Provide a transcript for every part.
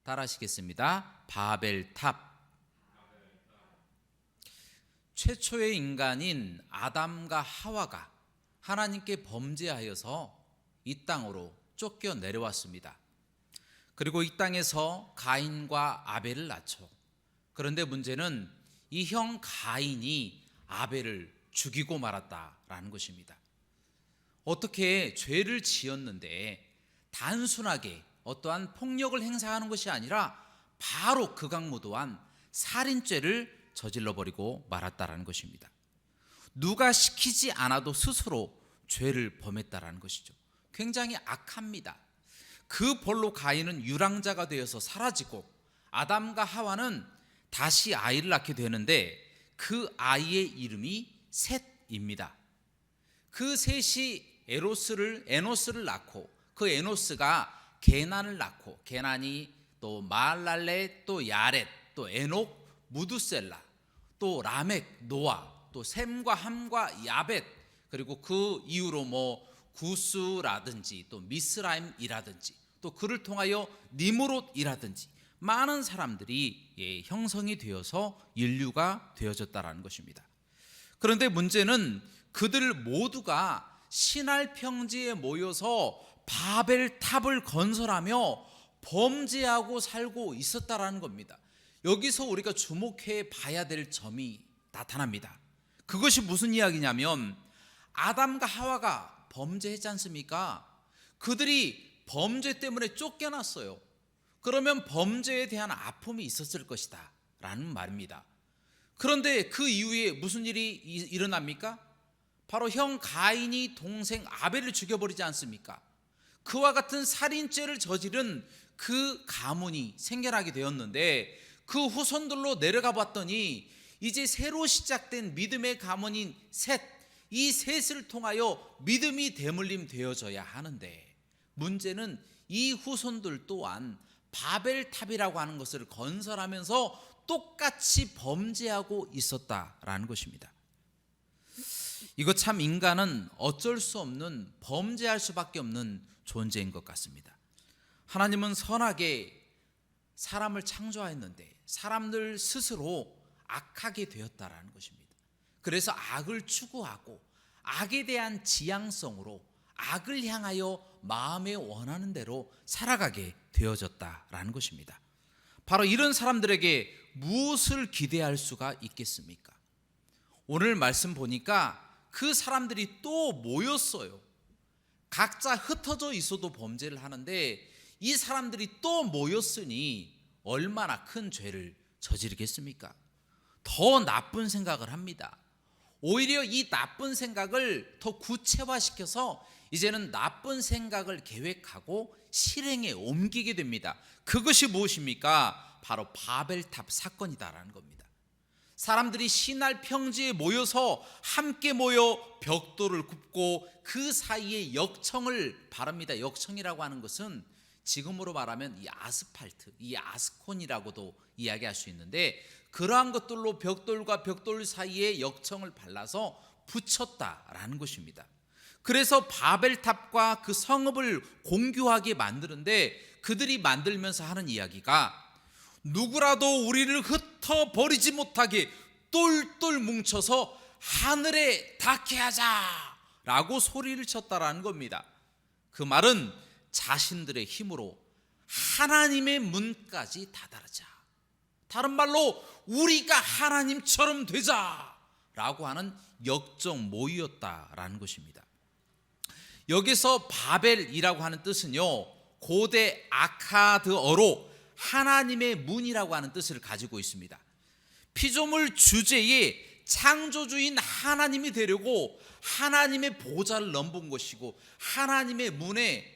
따라하시겠습니다. 바벨탑. 최초의 인간인 아담과 하와가 하나님께 범죄하여서 이 땅으로 쫓겨 내려왔습니다. 그리고 이 땅에서 가인과 아벨을 낳죠. 그런데 문제는 이 형 가인이 아벨을 죽이고 말았다라는 것입니다. 어떻게 죄를 지었는데 단순하게 어떠한 폭력을 행사하는 것이 아니라 바로 극악무도한 살인죄를 저질러버리고 말았다라는 것입니다. 누가 시키지 않아도 스스로 죄를 범했다라는 것이죠. 굉장히 악합니다. 그 벌로 가인은 유랑자가 되어서 사라지고 아담과 하와는 다시 아이를 낳게 되는데 그 아이의 이름이 셋입니다. 그 셋이 에노스를 낳고 그 에노스가 게난을 낳고 게난이 또 마할랄렛 또 야렛 또 에녹 무두셀라 또 라멕 노아 또 셈과 함과 야벳 그리고 그 이후로 구스라든지 또 미스라임이라든지 또 그를 통하여 니므롯이라든지 많은 사람들이 형성이 되어서 인류가 되어졌다라는 것입니다. 그런데 문제는 그들 모두가 신할 평지에 모여서 바벨탑을 건설하며 범죄하고 살고 있었다라는 겁니다. 여기서 우리가 주목해 봐야 될 점이 나타납니다. 그것이 무슨 이야기냐면 아담과 하와가 범죄했지 않습니까? 그들이 범죄 때문에 쫓겨났어요. 그러면 범죄에 대한 아픔이 있었을 것이다 라는 말입니다. 그런데 그 이후에 무슨 일이 일어납니까? 바로 형 가인이 동생 아벨을 죽여버리지 않습니까? 그와 같은 살인죄를 저지른 그 가문이 생겨나게 되었는데 그 후손들로 내려가 봤더니 이제 새로 시작된 믿음의 가문인 셋, 이 셋을 통하여 믿음이 대물림 되어져야 하는데 문제는 이 후손들 또한 바벨탑이라고 하는 것을 건설하면서 똑같이 범죄하고 있었다라는 것입니다. 이거 참 인간은 어쩔 수 없는 범죄할 수밖에 없는 존재인 것 같습니다. 하나님은 선하게 사람을 창조하였는데 사람들 스스로 악하게 되었다라는 것입니다. 그래서 악을 추구하고 악에 대한 지향성으로 악을 향하여 마음에 원하는 대로 살아가게 되어졌다라는 것입니다. 바로 이런 사람들에게 무엇을 기대할 수가 있겠습니까? 오늘 말씀 보니까 그 사람들이 또 모였어요. 각자 흩어져 있어도 범죄를 하는데 이 사람들이 또 모였으니 얼마나 큰 죄를 저지르겠습니까? 더 나쁜 생각을 합니다. 오히려 이 나쁜 생각을 더 구체화시켜서 이제는 나쁜 생각을 계획하고 실행에 옮기게 됩니다. 그것이 무엇입니까? 바로 바벨탑 사건이다라는 겁니다. 사람들이 신할 평지에 모여서 함께 모여 벽돌을 굽고 그 사이에 역청을 바릅니다. 역청이라고 하는 것은 지금으로 말하면 이 아스팔트, 이 아스콘이라고도 이야기할 수 있는데 그러한 것들로 벽돌과 벽돌 사이에 역청을 발라서 붙였다라는 것입니다. 그래서 바벨탑과 그 성읍을 공교하게 만드는데 그들이 만들면서 하는 이야기가 누구라도 우리를 흩어버리지 못하게 똘똘 뭉쳐서 하늘에 닿게 하자 라고 소리를 쳤다라는 겁니다. 그 말은 자신들의 힘으로 하나님의 문까지 다다르자, 다른 말로 우리가 하나님처럼 되자라고 하는 역적 모의였다라는 것입니다. 여기서 바벨이라고 하는 뜻은요, 고대 아카드어로 하나님의 문이라고 하는 뜻을 가지고 있습니다. 피조물 주제에 창조주인 하나님이 되려고 하나님의 보좌를 넘본 것이고 하나님의 문에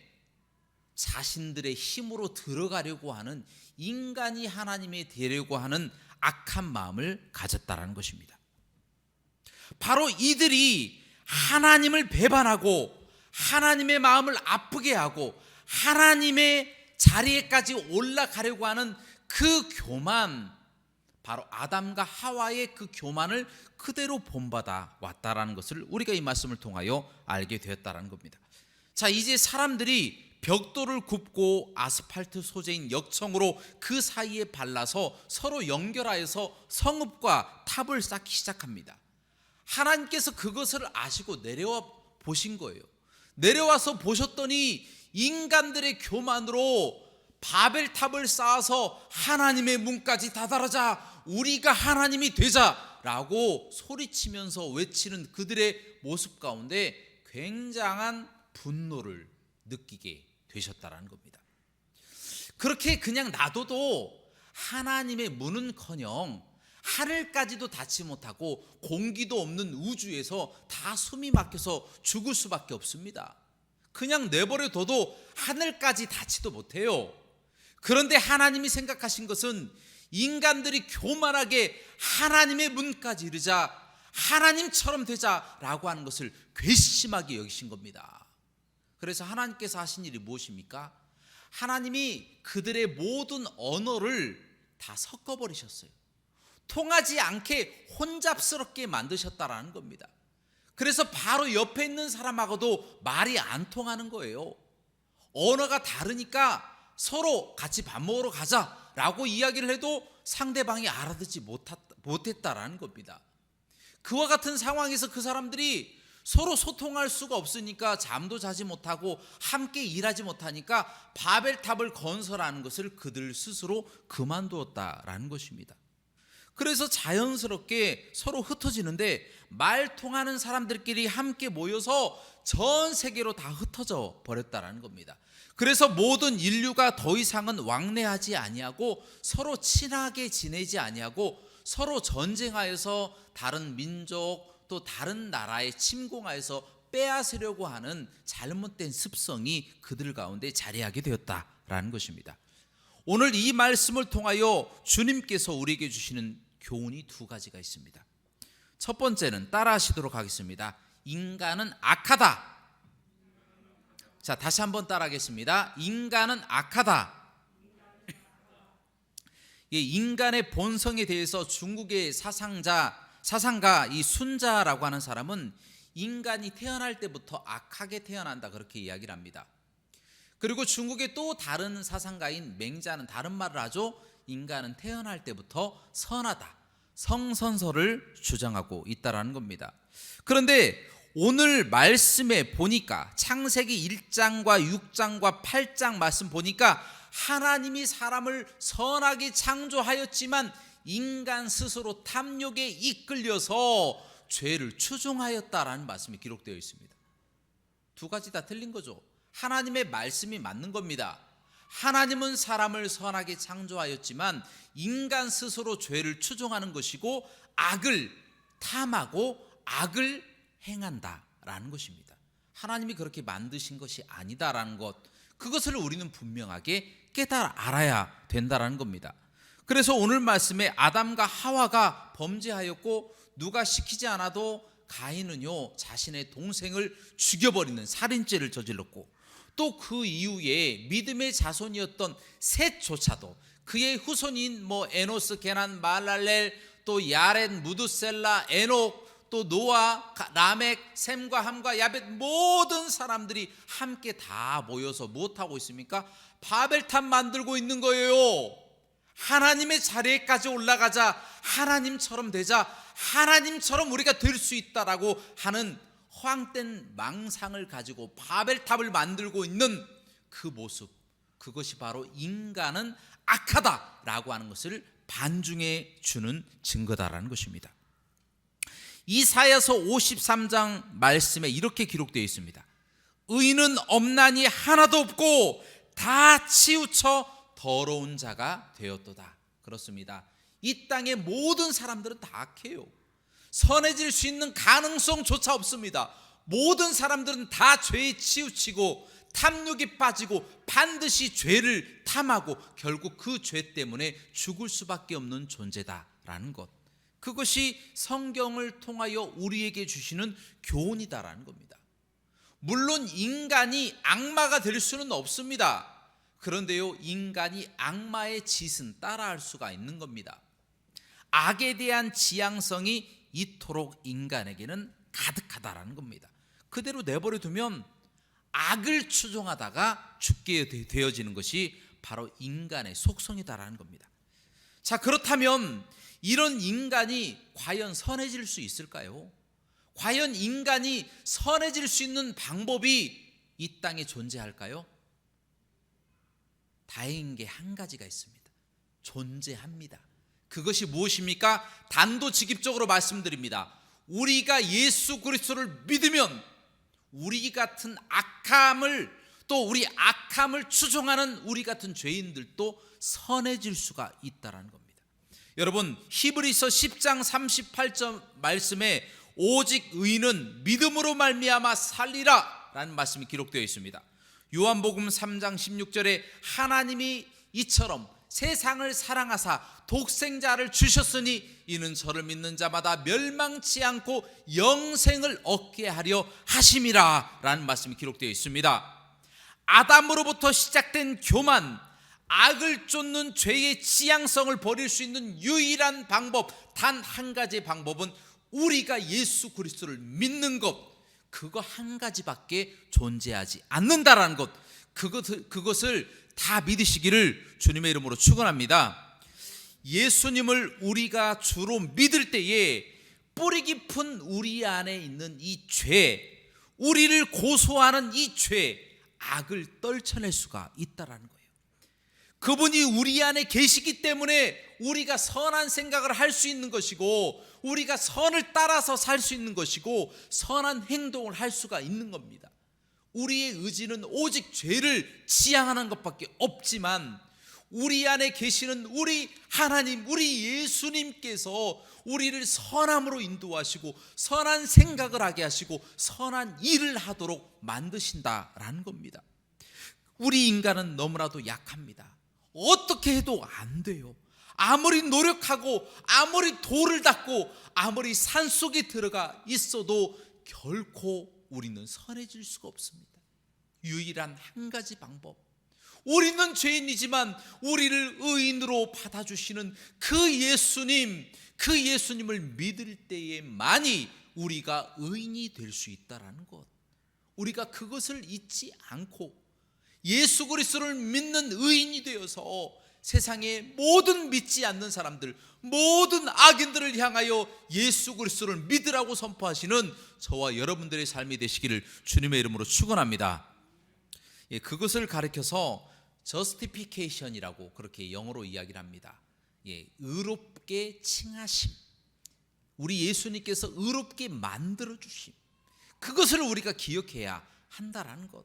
자신들의 힘으로 들어가려고 하는 인간이 하나님이 되려고 하는 악한 마음을 가졌다라는 것입니다. 바로 이들이 하나님을 배반하고 하나님의 마음을 아프게 하고 하나님의 자리에까지 올라가려고 하는 그 교만, 바로 아담과 하와의 그 교만을 그대로 본받아 왔다라는 것을 우리가 이 말씀을 통하여 알게 되었다라는 겁니다. 자, 이제 사람들이 벽돌을 굽고 아스팔트 소재인 역청으로 그 사이에 발라서 서로 연결하여서 성읍과 탑을 쌓기 시작합니다. 하나님께서 그것을 아시고 내려와 보신 거예요. 내려와서 보셨더니 인간들의 교만으로 바벨탑을 쌓아서 하나님의 문까지 다다르자, 우리가 하나님이 되자라고 소리치면서 외치는 그들의 모습 가운데 굉장한 분노를 느끼게 되셨다라는 겁니다. 그렇게 그냥 놔둬도 하나님의 문은커녕 하늘까지도 닿지 못하고 공기도 없는 우주에서 다 숨이 막혀서 죽을 수밖에 없습니다. 그냥 내버려둬도 하늘까지 닿지도 못해요. 그런데 하나님이 생각하신 것은 인간들이 교만하게 하나님의 문까지 이르자, 하나님처럼 되자라고 하는 것을 괘씸하게 여기신 겁니다. 그래서 하나님께서 하신 일이 무엇입니까? 하나님이 그들의 모든 언어를 다 섞어버리셨어요. 통하지 않게 혼잡스럽게 만드셨다라는 겁니다. 그래서 바로 옆에 있는 사람하고도 말이 안 통하는 거예요. 언어가 다르니까 서로 같이 밥 먹으러 가자라고 이야기를 해도 상대방이 알아듣지 못했다라는 겁니다. 그와 같은 상황에서 그 사람들이 서로 소통할 수가 없으니까 잠도 자지 못하고 함께 일하지 못하니까 바벨탑을 건설하는 것을 그들 스스로 그만두었다라는 것입니다. 그래서 자연스럽게 서로 흩어지는데 말 통하는 사람들끼리 함께 모여서 전 세계로 다 흩어져 버렸다라는 겁니다. 그래서 모든 인류가 더 이상은 왕래하지 아니하고 서로 친하게 지내지 아니하고 서로 전쟁하여서 다른 민족 또 다른 나라에 침공하여서 빼앗으려고 하는 잘못된 습성이 그들 가운데 자리하게 되었다라는 것입니다. 오늘 이 말씀을 통하여 주님께서 우리에게 주시는 교훈이 두 가지가 있습니다. 첫 번째는 따라 하시도록 하겠습니다. 인간은 악하다. 자, 다시 한번 따라 하겠습니다. 인간은 악하다. 인간의 본성에 대해서 중국의 사상가 이 순자라고 하는 사람은 인간이 태어날 때부터 악하게 태어난다, 그렇게 이야기를 합니다. 그리고 중국의 또 다른 사상가인 맹자는 다른 말을 하죠. 인간은 태어날 때부터 선하다, 성선설을 주장하고 있다라는 겁니다. 그런데 오늘 말씀에 보니까 창세기 1장과 6장과 8장 말씀 보니까 하나님이 사람을 선하게 창조하였지만 인간 스스로 탐욕에 이끌려서 죄를 추종하였다라는 말씀이 기록되어 있습니다. 두 가지 다 틀린 거죠. 하나님의 말씀이 맞는 겁니다. 하나님은 사람을 선하게 창조하였지만 인간 스스로 죄를 추종하는 것이고 악을 탐하고 악을 행한다라는 것입니다. 하나님이 그렇게 만드신 것이 아니다라는 것, 그것을 우리는 분명하게 깨달아 알아야 된다라는 겁니다. 그래서 오늘 말씀에 아담과 하와가 범죄하였고 누가 시키지 않아도 가인은요 자신의 동생을 죽여버리는 살인죄를 저질렀고 또 그 이후에 믿음의 자손이었던 셋조차도 그의 후손인 에노스, 게난, 말랄렐, 또 야렛, 무드셀라, 에녹, 또 노아, 라멕, 셈과 함과 야벳 모든 사람들이 함께 다 모여서 무엇하고 있습니까? 바벨탑 만들고 있는 거예요. 하나님의 자리에까지 올라가자, 하나님처럼 되자, 하나님처럼 우리가 될 수 있다라고 하는 허황된 망상을 가지고 바벨탑을 만들고 있는 그 모습, 그것이 바로 인간은 악하다라고 하는 것을 반증해 주는 증거다라는 것입니다. 이사야서 53장 말씀에 이렇게 기록되어 있습니다. 의인은 없나니 하나도 없고 다 치우쳐 더러운 자가 되었도다. 그렇습니다. 이 땅의 모든 사람들은 다 악해요. 선해질 수 있는 가능성조차 없습니다. 모든 사람들은 다 죄에 치우치고 탐욕에 빠지고 반드시 죄를 탐하고 결국 그 죄 때문에 죽을 수밖에 없는 존재다라는 것, 그것이 성경을 통하여 우리에게 주시는 교훈이다라는 겁니다. 물론 인간이 악마가 될 수는 없습니다. 그런데요, 인간이 악마의 짓은 따라할 수가 있는 겁니다. 악에 대한 지향성이 이토록 인간에게는 가득하다라는 겁니다. 그대로 내버려 두면 악을 추종하다가 죽게 되어지는 것이 바로 인간의 속성이다라는 겁니다. 자, 그렇다면 이런 인간이 과연 선해질 수 있을까요? 과연 인간이 선해질 수 있는 방법이 이 땅에 존재할까요? 다행인 게 한 가지가 있습니다. 존재합니다. 그것이 무엇입니까? 단도직입적으로 말씀드립니다. 우리가 예수 그리스도를 믿으면 우리 같은 악함을, 또 우리 악함을 추종하는 우리 같은 죄인들도 선해질 수가 있다는 겁니다. 여러분, 히브리서 10장 38절 말씀에 오직 의인은 믿음으로 말미암아 살리라 라는 말씀이 기록되어 있습니다. 요한복음 3장 16절에 하나님이 이처럼 세상을 사랑하사 독생자를 주셨으니 이는 저를 믿는 자마다 멸망치 않고 영생을 얻게 하려 하심이라 라는 말씀이 기록되어 있습니다. 아담으로부터 시작된 교만, 악을 쫓는 죄의 지향성을 버릴 수 있는 유일한 방법, 단 한 가지의 방법은 우리가 예수 그리스도를 믿는 것, 그거 한 가지밖에 존재하지 않는다라는 것, 그것을 다 믿으시기를 주님의 이름으로 축원합니다. 예수님을 우리가 주로 믿을 때에 뿌리 깊은 우리 안에 있는 이 죄, 우리를 고소하는 이 죄, 악을 떨쳐낼 수가 있다라는 거예요. 그분이 우리 안에 계시기 때문에 우리가 선한 생각을 할 수 있는 것이고, 우리가 선을 따라서 살 수 있는 것이고, 선한 행동을 할 수가 있는 겁니다. 우리의 의지는 오직 죄를 지향하는 것밖에 없지만, 우리 안에 계시는 우리 하나님, 우리 예수님께서 우리를 선함으로 인도하시고 선한 생각을 하게 하시고 선한 일을 하도록 만드신다라는 겁니다. 우리 인간은 너무나도 약합니다. 어떻게 해도 안 돼요. 아무리 노력하고 아무리 돌을 닦고 아무리 산속에 들어가 있어도 결코 우리는 선해질 수가 없습니다. 유일한 한 가지 방법, 우리는 죄인이지만 우리를 의인으로 받아주시는 그 예수님, 그 예수님을 믿을 때에만이 우리가 의인이 될 수 있다는 것, 우리가 그것을 잊지 않고 예수 그리스도를 믿는 의인이 되어서 세상의 모든 믿지 않는 사람들, 모든 악인들을 향하여 예수 그리스도를 믿으라고 선포하시는 저와 여러분들의 삶이 되시기를 주님의 이름으로 축원합니다. 그것을 가리켜서 justification이라고 그렇게 영어로 이야기를 합니다. 의롭게 칭하심, 우리 예수님께서 의롭게 만들어 주심, 그것을 우리가 기억해야 한다라는 것.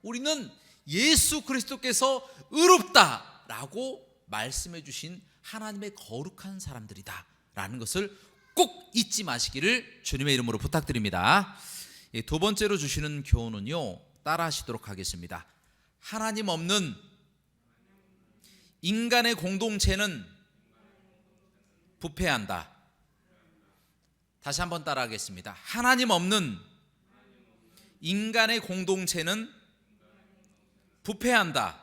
우리는 예수 그리스도께서 의롭다라고 말씀해 주신 하나님의 거룩한 사람들이다 라는 것을 꼭 잊지 마시기를 주님의 이름으로 부탁드립니다. 두 번째로 주시는 교훈은요, 따라 하시도록 하겠습니다. 하나님 없는 인간의 공동체는 부패한다. 다시 한번 따라 하겠습니다. 하나님 없는 인간의 공동체는 부패한다.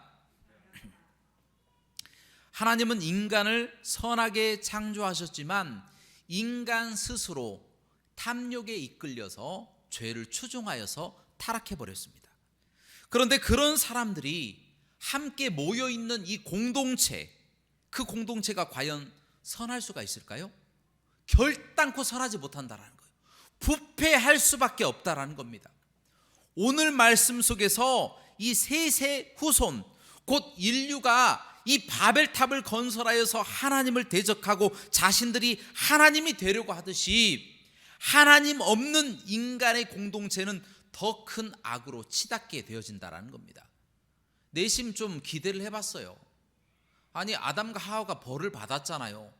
하나님은 인간을 선하게 창조하셨지만 인간 스스로 탐욕에 이끌려서 죄를 추종하여서 타락해버렸습니다. 그런데 그런 사람들이 함께 모여있는 이 공동체, 그 공동체가 과연 선할 수가 있을까요? 결단코 선하지 못한다는 거예요. 부패할 수밖에 없다는 겁니다. 오늘 말씀 속에서 이 셋의 후손, 곧 인류가 이 바벨탑을 건설하여서 하나님을 대적하고 자신들이 하나님이 되려고 하듯이 하나님 없는 인간의 공동체는 더 큰 악으로 치닫게 되어진다는 겁니다. 내심 좀 기대를 해봤어요. 아니, 아담과 하와가 벌을 받았잖아요.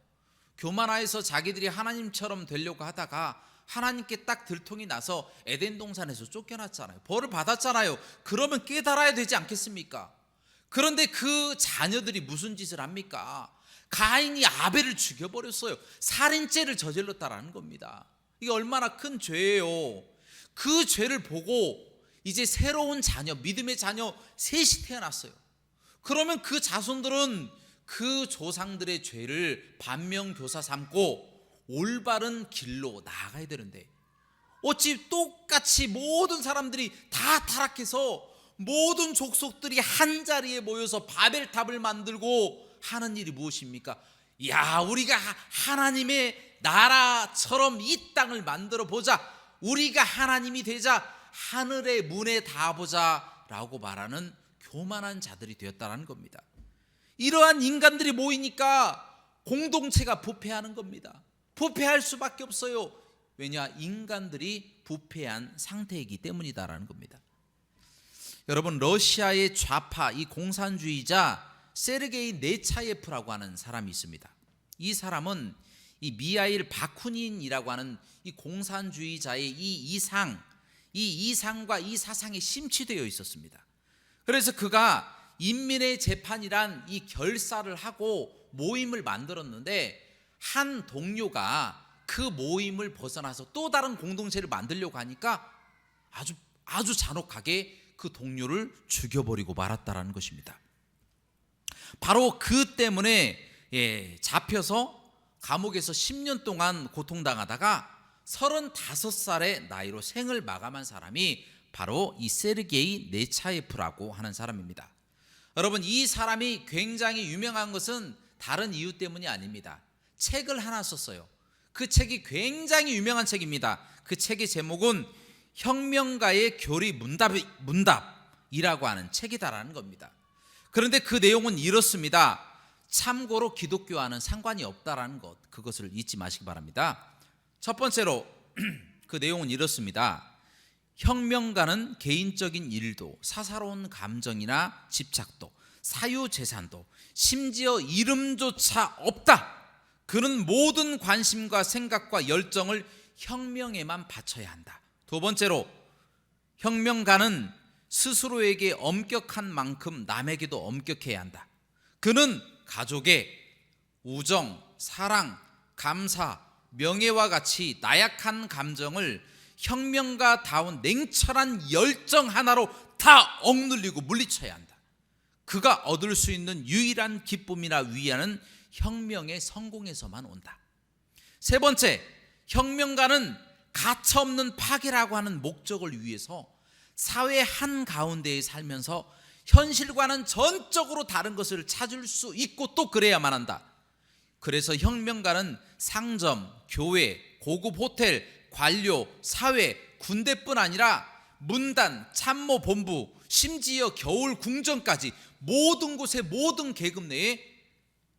교만하여서 자기들이 하나님처럼 되려고 하다가 하나님께 딱 들통이 나서 에덴 동산에서 쫓겨났잖아요. 벌을 받았잖아요. 그러면 깨달아야 되지 않겠습니까? 그런데 그 자녀들이 무슨 짓을 합니까? 가인이 아벨을 죽여버렸어요. 살인죄를 저질렀다라는 겁니다. 이게 얼마나 큰 죄예요. 그 죄를 보고 이제 새로운 자녀, 믿음의 자녀 셋이 태어났어요. 그러면 그 자손들은 그 조상들의 죄를 반면교사 삼고 올바른 길로 나아가야 되는데 어찌 똑같이 모든 사람들이 다 타락해서 모든 족속들이 한자리에 모여서 바벨탑을 만들고 하는 일이 무엇입니까? 야, 우리가 하나님의 나라처럼 이 땅을 만들어 보자, 우리가 하나님이 되자, 하늘의 문에 닿아보자 라고 말하는 교만한 자들이 되었다는 겁니다. 이러한 인간들이 모이니까 공동체가 부패하는 겁니다. 부패할 수밖에 없어요. 왜냐? 인간들이 부패한 상태이기 때문이다라는 겁니다. 여러분, 러시아의 좌파 이 공산주의자 세르게이 네차예프라고 하는 사람이 있습니다. 이 사람은 이 미하일 바쿠닌이라고 하는 이 공산주의자의 이 이상과 이 사상에 심취되어 있었습니다. 그래서 그가 인민의 재판이란 이 결사를 하고 모임을 만들었는데, 한 동료가 그 모임을 벗어나서 또 다른 공동체를 만들려고 하니까 아주 잔혹하게 그 동료를 죽여버리고 말았다라는 것입니다. 바로 그 때문에 잡혀서 감옥에서 10년 동안 고통당하다가 35살의 나이로 생을 마감한 사람이 바로 이 세르게이 네차예프라고 하는 사람입니다. 여러분, 이 사람이 굉장히 유명한 것은 다른 이유 때문이 아닙니다. 책을 하나 썼어요. 그 책이 굉장히 유명한 책입니다. 그 책의 제목은 혁명가의 교리 문답이라고 하는 책이다라는 겁니다. 그런데 그 내용은 이렇습니다. 참고로 기독교와는 상관이 없다라는 것, 그것을 잊지 마시기 바랍니다. 첫 번째로 그 내용은 이렇습니다. 혁명가는 개인적인 일도, 사사로운 감정이나 집착도, 사유재산도, 심지어 이름조차 없다. 그는 모든 관심과 생각과 열정을 혁명에만 바쳐야 한다. 두 번째로, 혁명가는 스스로에게 엄격한 만큼 남에게도 엄격해야 한다. 그는 가족의 우정, 사랑, 감사, 명예와 같이 나약한 감정을 혁명가다운 냉철한 열정 하나로 다 억눌리고 물리쳐야 한다. 그가 얻을 수 있는 유일한 기쁨이나 위안은 혁명의 성공에서만 온다. 세 번째, 혁명가는 가차없는 파괴라고 하는 목적을 위해서 사회 한가운데에 살면서 현실과는 전적으로 다른 것을 찾을 수 있고 또 그래야만 한다. 그래서 혁명가는 상점, 교회, 고급 호텔, 관료, 사회, 군대뿐 아니라 문단, 참모본부, 심지어 겨울 궁전까지 모든 곳에, 모든 계급 내에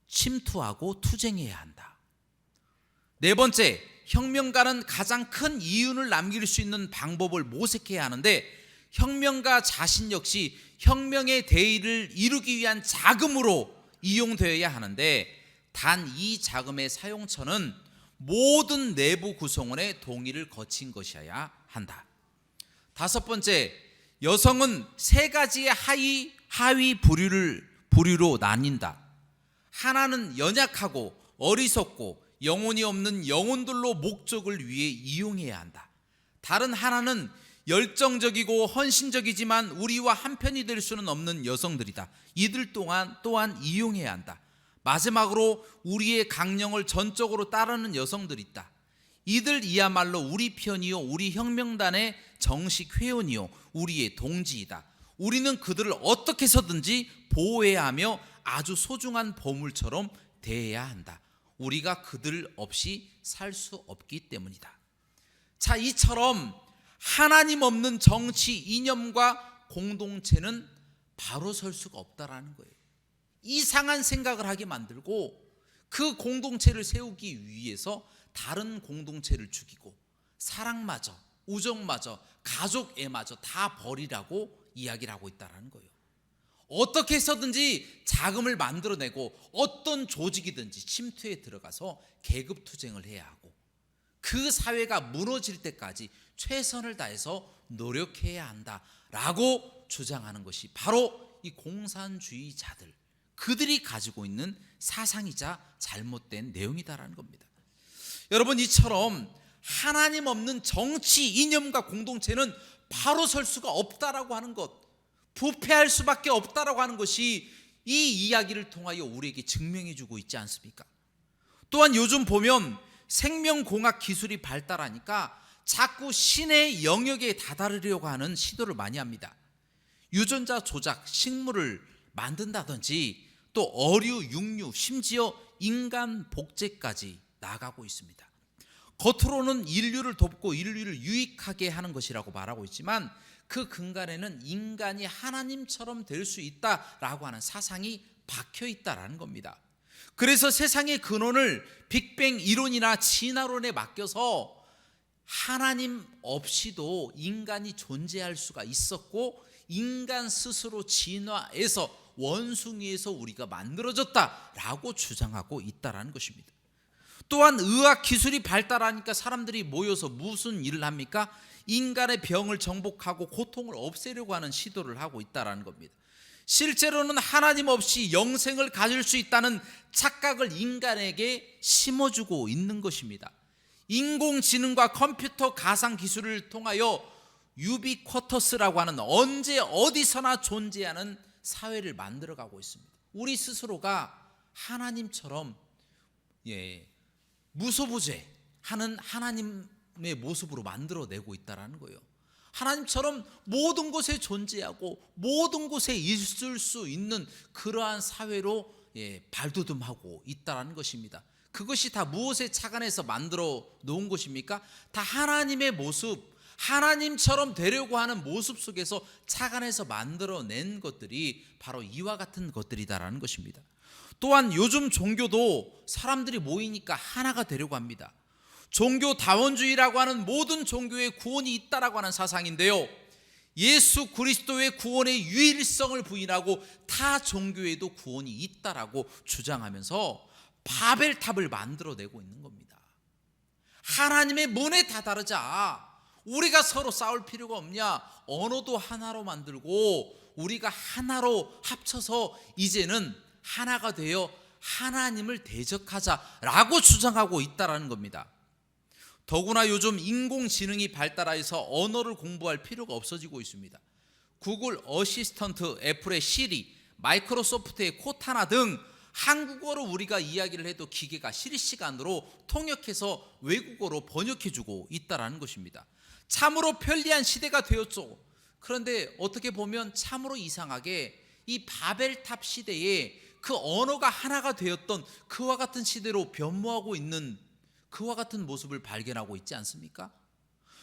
침투하고 투쟁해야 한다. 네 번째, 혁명가는 가장 큰 이윤을 남길 수 있는 방법을 모색해야 하는데, 혁명가 자신 역시 혁명의 대의를 이루기 위한 자금으로 이용되어야 하는데, 단 이 자금의 사용처는 모든 내부 구성원의 동의를 거친 것이어야 한다. 다섯 번째, 여성은 세 가지의 하위 부류로 나뉜다. 하나는 연약하고 어리석고 영혼이 없는 영혼들로 목적을 위해 이용해야 한다. 다른 하나는 열정적이고 헌신적이지만 우리와 한편이 될 수는 없는 여성들이다. 이들 또한 이용해야 한다. 마지막으로 우리의 강령을 전적으로 따르는 여성들이 있다. 이들이야말로 우리 편이요, 우리 혁명단의 정식 회원이요, 우리의 동지이다. 우리는 그들을 어떻게 해서든지 보호해야 하며 아주 소중한 보물처럼 대해야 한다. 우리가 그들 없이 살 수 없기 때문이다. 자, 이처럼 하나님 없는 정치 이념과 공동체는 바로 설 수가 없다라는 거예요. 이상한 생각을 하게 만들고 그 공동체를 세우기 위해서 다른 공동체를 죽이고 사랑마저, 우정마저, 가족애마저 다 버리라고 이야기를 하고 있다는 거예요. 어떻게 해서든지 자금을 만들어내고 어떤 조직이든지 침투에 들어가서 계급투쟁을 해야 하고 그 사회가 무너질 때까지 최선을 다해서 노력해야 한다라고 주장하는 것이 바로 이 공산주의자들, 그들이 가지고 있는 사상이자 잘못된 내용이다라는 겁니다. 여러분, 이처럼 하나님 없는 정치 이념과 공동체는 바로 설 수가 없다라고 하는 것, 부패할 수밖에 없다라고 하는 것이 이 이야기를 통하여 우리에게 증명해 주고 있지 않습니까? 또한 요즘 보면 생명공학 기술이 발달하니까 자꾸 신의 영역에 다다르려고 하는 시도를 많이 합니다. 유전자 조작, 식물을 만든다든지 또 어류, 육류, 심지어 인간 복제까지 나아가고 있습니다. 겉으로는 인류를 돕고 인류를 유익하게 하는 것이라고 말하고 있지만 그 근간에는 인간이 하나님처럼 될 수 있다라고 하는 사상이 박혀 있다라는 겁니다. 그래서 세상의 근원을 빅뱅 이론이나 진화론에 맡겨서 하나님 없이도 인간이 존재할 수가 있었고 인간 스스로 진화해서 원숭이에서 우리가 만들어졌다라고 주장하고 있다라는 것입니다. 또한 의학 기술이 발달하니까 사람들이 모여서 무슨 일을 합니까? 인간의 병을 정복하고 고통을 없애려고 하는 시도를 하고 있다라는 겁니다. 실제로는 하나님 없이 영생을 가질 수 있다는 착각을 인간에게 심어주고 있는 것입니다. 인공지능과 컴퓨터 가상 기술을 통하여 유비쿼터스라고 하는 언제 어디서나 존재하는 사회를 만들어가고 있습니다. 우리 스스로가 하나님처럼 무소부재하는 하나님의 모습으로 만들어내고 있다는 거예요. 하나님처럼 모든 곳에 존재하고 모든 곳에 있을 수 있는 그러한 사회로 발돋움하고 있다는 것입니다. 그것이 다 무엇에 착안해서 만들어 놓은 것입니까? 다 하나님의 모습, 하나님처럼 되려고 하는 모습 속에서 착안해서 만들어낸 것들이 바로 이와 같은 것들이다라는 것입니다. 또한 요즘 종교도 사람들이 모이니까 하나가 되려고 합니다. 종교 다원주의라고 하는 모든 종교에 구원이 있다라고 하는 사상인데요, 예수 그리스도의 구원의 유일성을 부인하고 타 종교에도 구원이 있다라고 주장하면서 바벨탑을 만들어내고 있는 겁니다. 하나님의 문에 다다르자. 우리가 서로 싸울 필요가 없냐? 언어도 하나로 만들고 우리가 하나로 합쳐서 이제는 하나가 되어 하나님을 대적하자라고 주장하고 있다라는 겁니다. 더구나 요즘 인공지능이 발달해서 언어를 공부할 필요가 없어지고 있습니다. 구글 어시스턴트, 애플의 시리, 마이크로소프트의 코타나 등 한국어로 우리가 이야기를 해도 기계가 실시간으로 통역해서 외국어로 번역해주고 있다는 것입니다. 참으로 편리한 시대가 되었죠. 그런데 어떻게 보면 참으로 이상하게 이 바벨탑 시대에 그 언어가 하나가 되었던 그와 같은 시대로 변모하고 있는 그와 같은 모습을 발견하고 있지 않습니까?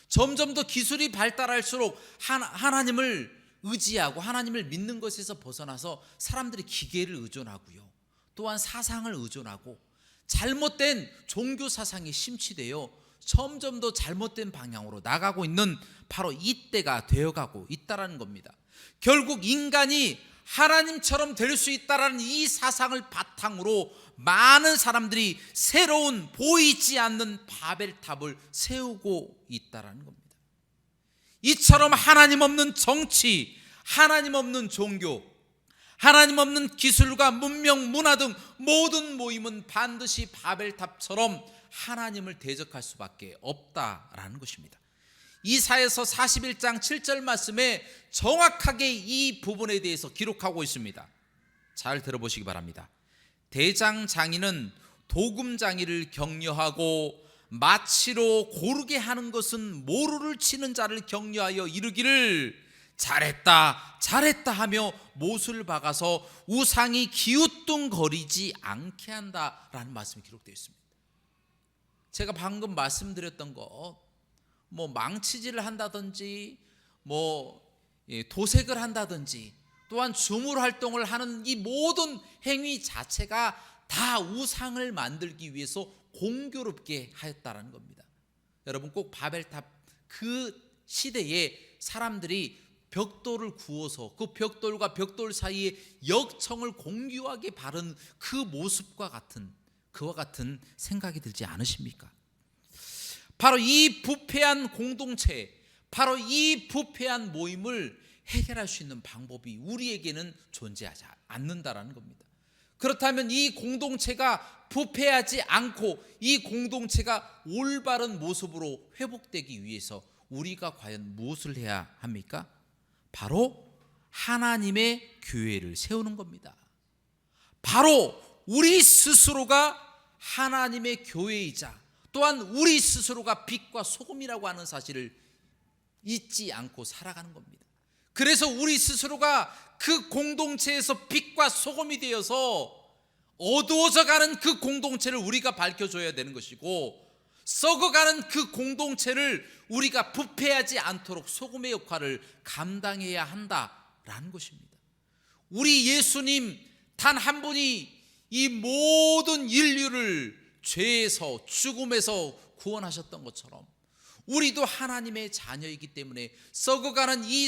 점점 더 기술이 발달할수록 하나님을 의지하고 하나님을 믿는 것에서 벗어나서 사람들이 기계를 의존하고요, 또한 사상을 의존하고 잘못된 종교 사상이 심취되어 점점 더 잘못된 방향으로 나가고 있는 바로 이때가 되어가고 있다는 겁니다. 결국 인간이 하나님처럼 될 수 있다는 이 사상을 바탕으로 많은 사람들이 새로운 보이지 않는 바벨탑을 세우고 있다는 겁니다. 이처럼 하나님 없는 정치, 하나님 없는 종교, 하나님 없는 기술과 문명, 문화 등 모든 모임은 반드시 바벨탑처럼 하나님을 대적할 수밖에 없다라는 것입니다. 이사야서 41장 7절 말씀에 정확하게 이 부분에 대해서 기록하고 있습니다. 잘 들어보시기 바랍니다. 대장장이는 도금장이를 격려하고 마치로 고르게 하는 것은 모루를 치는 자를 격려하여 이르기를 잘했다 잘했다 하며 못을 박아서 우상이 기우뚱거리지 않게 한다라는 말씀이 기록되어 있습니다. 제가 방금 말씀드렸던 것, 망치질을 한다든지 도색을 한다든지 또한 주물 활동을 하는 이 모든 행위 자체가 다 우상을 만들기 위해서 공교롭게 하였다라는 겁니다. 여러분, 꼭 바벨탑 그 시대에 사람들이 벽돌을 구워서 그 벽돌과 벽돌 사이에 역청을 공유하게 바른 그 모습과 같은 그와 같은 생각이 들지 않으십니까? 바로 이 부패한 공동체, 바로 이 부패한 모임을 해결할 수 있는 방법이 우리에게는 존재하지 않는다라는 겁니다. 그렇다면 이 공동체가 부패하지 않고 이 공동체가 올바른 모습으로 회복되기 위해서 우리가 과연 무엇을 해야 합니까? 바로 하나님의 교회를 세우는 겁니다. 바로 우리 스스로가 하나님의 교회이자 또한 우리 스스로가 빛과 소금이라고 하는 사실을 잊지 않고 살아가는 겁니다. 그래서 우리 스스로가 그 공동체에서 빛과 소금이 되어서 어두워져가는 그 공동체를 우리가 밝혀줘야 되는 것이고, 썩어가는 그 공동체를 우리가 부패하지 않도록 소금의 역할을 감당해야 한다라는 것입니다. 우리 예수님 단 한 분이 이 모든 인류를 죄에서 죽음에서 구원하셨던 것처럼 우리도 하나님의 자녀이기 때문에 썩어가는 이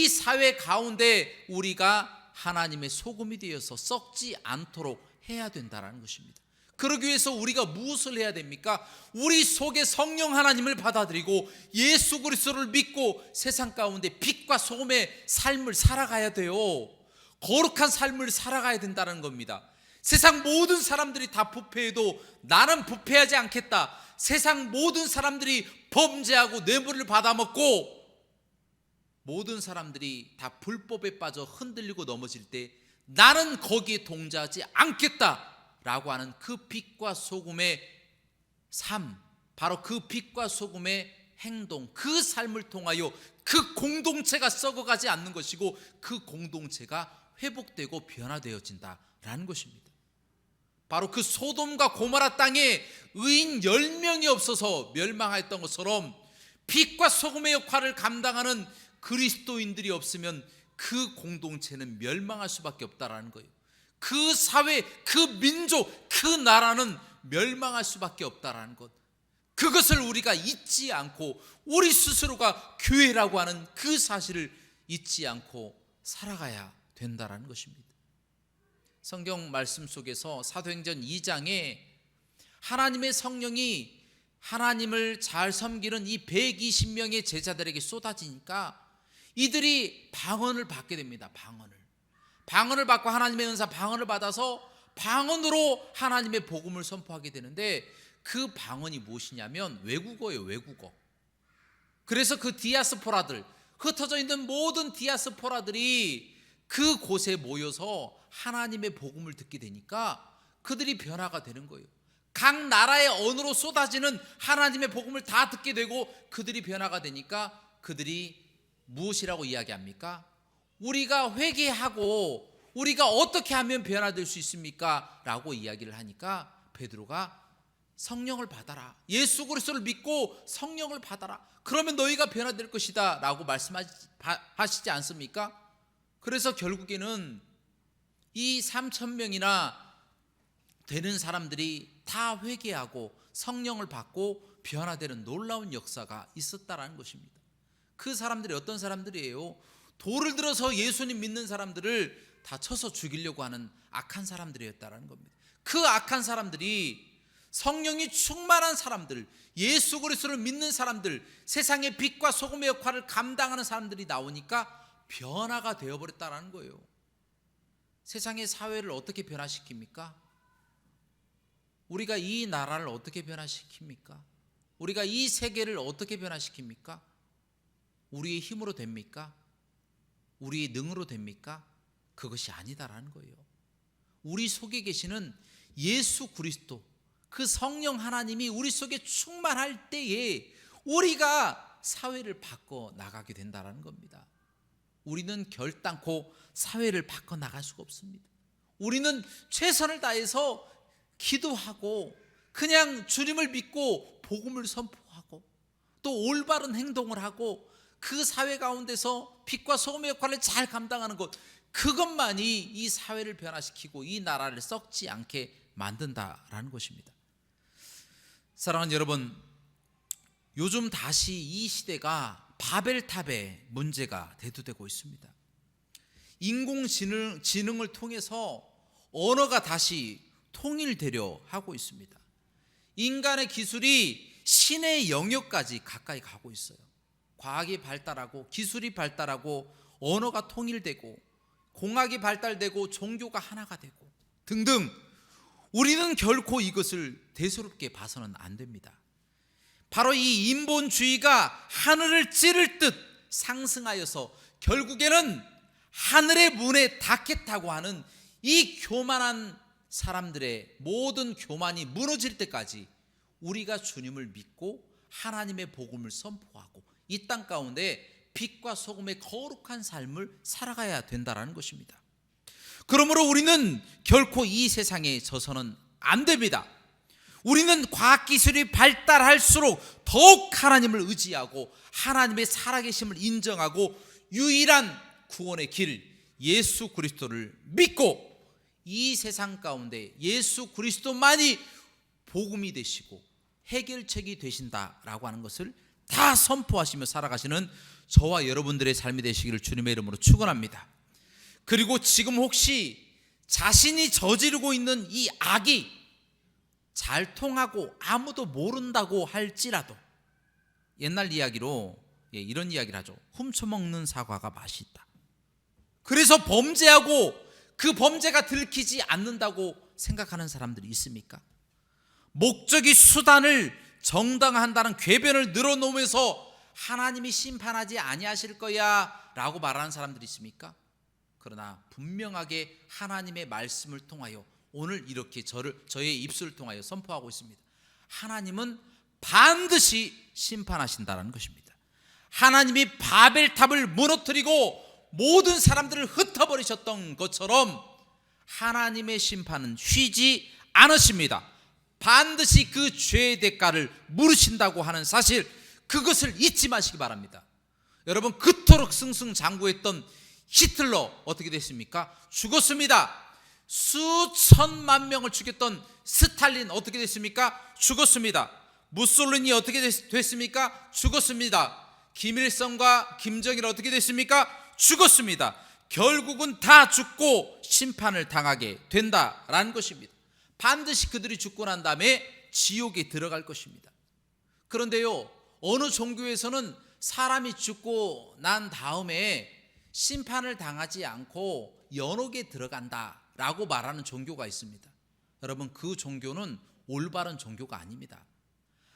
사회 가운데 우리가 하나님의 소금이 되어서 썩지 않도록 해야 된다는 것입니다. 그러기 위해서 우리가 무엇을 해야 됩니까? 우리 속에 성령 하나님을 받아들이고 예수 그리스도를 믿고 세상 가운데 빛과 소금의 삶을 살아가야 돼요. 거룩한 삶을 살아가야 된다는 겁니다. 세상 모든 사람들이 다 부패해도 나는 부패하지 않겠다. 세상 모든 사람들이 범죄하고 뇌물을 받아먹고 모든 사람들이 다 불법에 빠져 흔들리고 넘어질 때 나는 거기에 동조하지 않겠다라고 하는 그 빛과 소금의 삶, 바로 그 빛과 소금의 행동, 그 삶을 통하여 그 공동체가 썩어가지 않는 것이고 그 공동체가 회복되고 변화되어진다라는 것입니다. 바로 그 소돔과 고모라 땅에 의인 10명이 없어서 멸망했던 것처럼 빛과 소금의 역할을 감당하는 그리스도인들이 없으면 그 공동체는 멸망할 수밖에 없다라는 거예요. 그 사회, 그 민족, 그 나라는 멸망할 수밖에 없다라는 것, 그것을 우리가 잊지 않고 우리 스스로가 교회라고 하는 그 사실을 잊지 않고 살아가야 된다라는 것입니다. 성경 말씀 속에서 사도행전 2장에 하나님의 성령이 하나님을 잘 섬기는 이 120명의 제자들에게 쏟아지니까 이들이 방언을 받게 됩니다. 방언을 받고 하나님의 은사 방언을 받아서 방언으로 하나님의 복음을 선포하게 되는데, 그 방언이 무엇이냐면 외국어예요. 외국어. 그래서 그 디아스포라들, 흩어져 있는 모든 디아스포라들이 그 곳에 모여서 하나님의 복음을 듣게 되니까 그들이 변화가 되는 거예요. 각 나라의 언어로 쏟아지는 하나님의 복음을 다 듣게 되고 그들이 변화가 되니까 그들이 무엇이라고 이야기합니까? 우리가 회개하고 우리가 어떻게 하면 변화될 수 있습니까? 라고 이야기를 하니까 베드로가 성령을 받아라, 예수 그리스도를 믿고 성령을 받아라, 그러면 너희가 변화될 것이다 라고 말씀하시지 않습니까? 그래서 결국에는 이 3,000명이나 되는 사람들이 다 회개하고 성령을 받고 변화되는 놀라운 역사가 있었다라는 것입니다. 그 사람들이 어떤 사람들이에요? 돌을 들어서 예수님 믿는 사람들을 다 쳐서 죽이려고 하는 악한 사람들이었다라는 겁니다. 그 악한 사람들이 성령이 충만한 사람들, 예수 그리스도를 믿는 사람들, 세상의 빛과 소금의 역할을 감당하는 사람들이 나오니까 변화가 되어버렸다라는 거예요. 세상의 사회를 어떻게 변화시킵니까? 우리가 이 나라를 어떻게 변화시킵니까? 우리가 이 세계를 어떻게 변화시킵니까? 우리의 힘으로 됩니까? 우리의 능으로 됩니까? 그것이 아니다라는 거예요. 우리 속에 계시는 예수 그리스도, 그 성령 하나님이 우리 속에 충만할 때에 우리가 사회를 바꿔 나가게 된다라는 겁니다. 우리는 결단코 사회를 바꿔 나갈 수가 없습니다. 우리는 최선을 다해서 기도하고 그냥 주님을 믿고 복음을 선포하고 또 올바른 행동을 하고 그 사회 가운데서 빛과 소금의 역할을 잘 감당하는 것, 그것만이 이 사회를 변화시키고 이 나라를 썩지 않게 만든다라는 것입니다. 사랑하는 여러분, 요즘 다시 이 시대가 바벨탑의 문제가 대두되고 있습니다. 인공지능을 통해서 언어가 다시 통일되려 하고 있습니다. 인간의 기술이 신의 영역까지 가까이 가고 있어요. 과학이 발달하고 기술이 발달하고 언어가 통일되고 공학이 발달되고 종교가 하나가 되고 등등, 우리는 결코 이것을 대수롭게 봐서는 안 됩니다. 바로 이 인본주의가 하늘을 찌를 듯 상승하여서 결국에는 하늘의 문에 닿겠다고 하는 이 교만한 사람들의 모든 교만이 무너질 때까지 우리가 주님을 믿고 하나님의 복음을 선포하고 이 땅 가운데 빛과 소금의 거룩한 삶을 살아가야 된다는 것입니다. 그러므로 우리는 결코 이 세상에 져서는 안 됩니다. 우리는 과학기술이 발달할수록 더욱 하나님을 의지하고 하나님의 살아계심을 인정하고 유일한 구원의 길 예수 그리스도를 믿고 이 세상 가운데 예수 그리스도만이 복음이 되시고 해결책이 되신다라고 하는 것을 다 선포하시며 살아가시는 저와 여러분들의 삶이 되시기를 주님의 이름으로 축원합니다. 그리고 지금 혹시 자신이 저지르고 있는 이 악이 잘 통하고 아무도 모른다고 할지라도 옛날 이야기로 이런 이야기를 하죠. 훔쳐먹는 사과가 맛있다. 그래서 범죄하고 그 범죄가 들키지 않는다고 생각하는 사람들이 있습니까? 목적이 수단을 정당화한다는 궤변을 늘어놓으면서 하나님이 심판하지 아니하실 거야 라고 말하는 사람들이 있습니까? 그러나 분명하게 하나님의 말씀을 통하여 오늘 이렇게 저의 입술을 통하여 선포하고 있습니다. 하나님은 반드시 심판하신다는 것입니다. 하나님이 바벨탑을 무너뜨리고 모든 사람들을 흩어버리셨던 것처럼 하나님의 심판은 쉬지 않으십니다. 반드시 그 죄의 대가를 물으신다고 하는 사실, 그것을 잊지 마시기 바랍니다. 여러분, 그토록 승승장구했던 히틀러 어떻게 됐습니까? 죽었습니다. 수천만 명을 죽였던 스탈린 어떻게 됐습니까? 죽었습니다. 무솔리니 어떻게 됐습니까? 죽었습니다. 김일성과 김정일 어떻게 됐습니까? 죽었습니다. 결국은 다 죽고 심판을 당하게 된다라는 것입니다. 반드시 그들이 죽고 난 다음에 지옥에 들어갈 것입니다. 그런데요, 어느 종교에서는 사람이 죽고 난 다음에 심판을 당하지 않고 연옥에 들어간다라고 말하는 종교가 있습니다. 여러분, 그 종교는 올바른 종교가 아닙니다.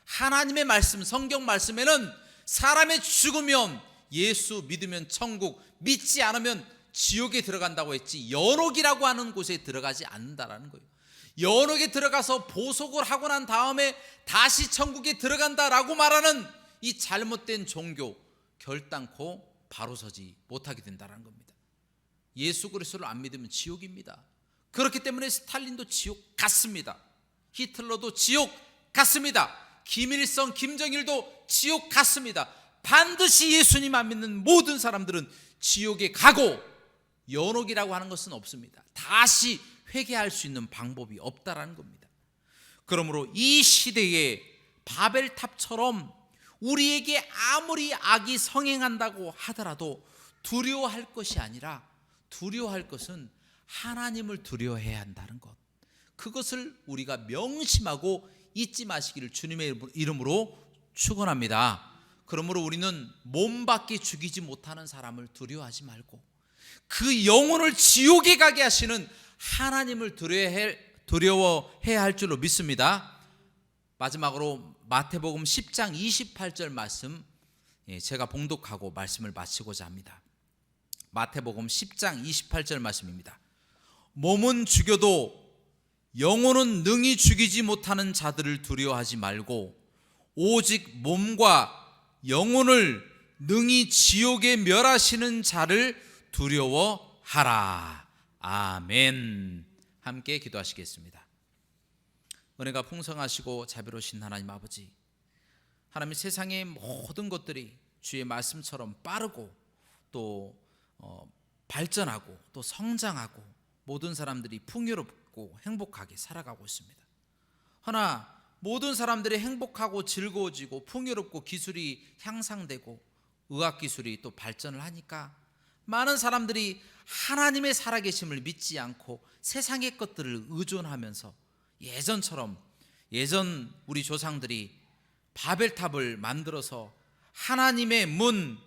하나님의 말씀, 성경 말씀에는 사람이 죽으면 예수 믿으면 천국, 믿지 않으면 지옥에 들어간다고 했지 연옥이라고 하는 곳에 들어가지 않는다라는 거예요. 연옥에 들어가서 보속을 하고 난 다음에 다시 천국에 들어간다라고 말하는 이 잘못된 종교, 결단코 바로 서지 못하게 된다는 겁니다. 예수 그리스도를 안 믿으면 지옥입니다. 그렇기 때문에 스탈린도 지옥 갔습니다. 히틀러도 지옥 갔습니다. 김일성, 김정일도 지옥 갔습니다. 반드시 예수님 안 믿는 모든 사람들은 지옥에 가고 연옥이라고 하는 것은 없습니다. 다시 회개할 수 있는 방법이 없다라는 겁니다. 그러므로 이 시대에 바벨탑처럼 우리에게 아무리 악이 성행한다고 하더라도 두려워할 것이 아니라 두려워할 것은 하나님을 두려워해야 한다는 것, 그것을 우리가 명심하고 잊지 마시기를 주님의 이름으로 축원합니다. 그러므로 우리는 몸밖에 죽이지 못하는 사람을 두려워하지 말고 그 영혼을 지옥에 가게 하시는 하나님을 두려워해야 할 줄로 믿습니다. 마지막으로 마태복음 10장 28절 말씀 제가 봉독하고 말씀을 마치고자 합니다. 마태복음 10장 28절 말씀입니다. 몸은 죽여도 영혼은 능히 죽이지 못하는 자들을 두려워하지 말고 오직 몸과 영혼을 능히 지옥에 멸하시는 자를 두려워하라. 아멘. 함께 기도하시겠습니다. 은혜가 풍성하시고 자비로우신 하나님 아버지, 하나님, 세상의 모든 것들이 주의 말씀처럼 빠르고 또 발전하고 또 성장하고 모든 사람들이 풍요롭고 행복하게 살아가고 있습니다. 허나 모든 사람들이 행복하고 즐거워지고 풍요롭고 기술이 향상되고 의학기술이 또 발전을 하니까 많은 사람들이 하나님의 살아계심을 믿지 않고 세상의 것들을 의존하면서 예전 우리 조상들이 바벨탑을 만들어서 하나님의 문,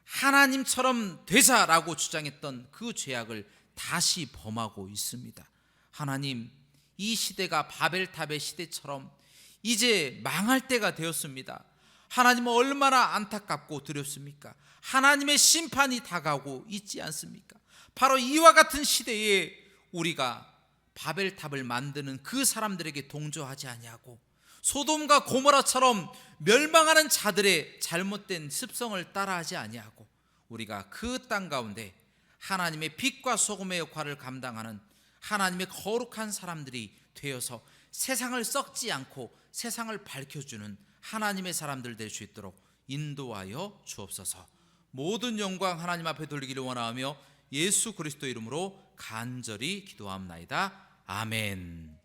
하나님처럼 되자라고 주장했던 그 죄악을 다시 범하고 있습니다. 하나님, 이 시대가 바벨탑의 시대처럼 이제 망할 때가 되었습니다. 하나님은 얼마나 안타깝고 두렵습니까? 하나님의 심판이 다가오고 있지 않습니까? 바로 이와 같은 시대에 우리가 바벨탑을 만드는 그 사람들에게 동조하지 아니하고 소돔과 고모라처럼 멸망하는 자들의 잘못된 습성을 따라하지 아니하고 우리가 그 땅 가운데 하나님의 빛과 소금의 역할을 감당하는 하나님의 거룩한 사람들이 되어서 세상을 썩지 않고 세상을 밝혀주는 하나님의 사람들 될 수 있도록 인도하여 주옵소서. 모든 영광 하나님 앞에 돌리기를 원하며 예수 그리스도 이름으로 간절히 기도합나이다. 아멘.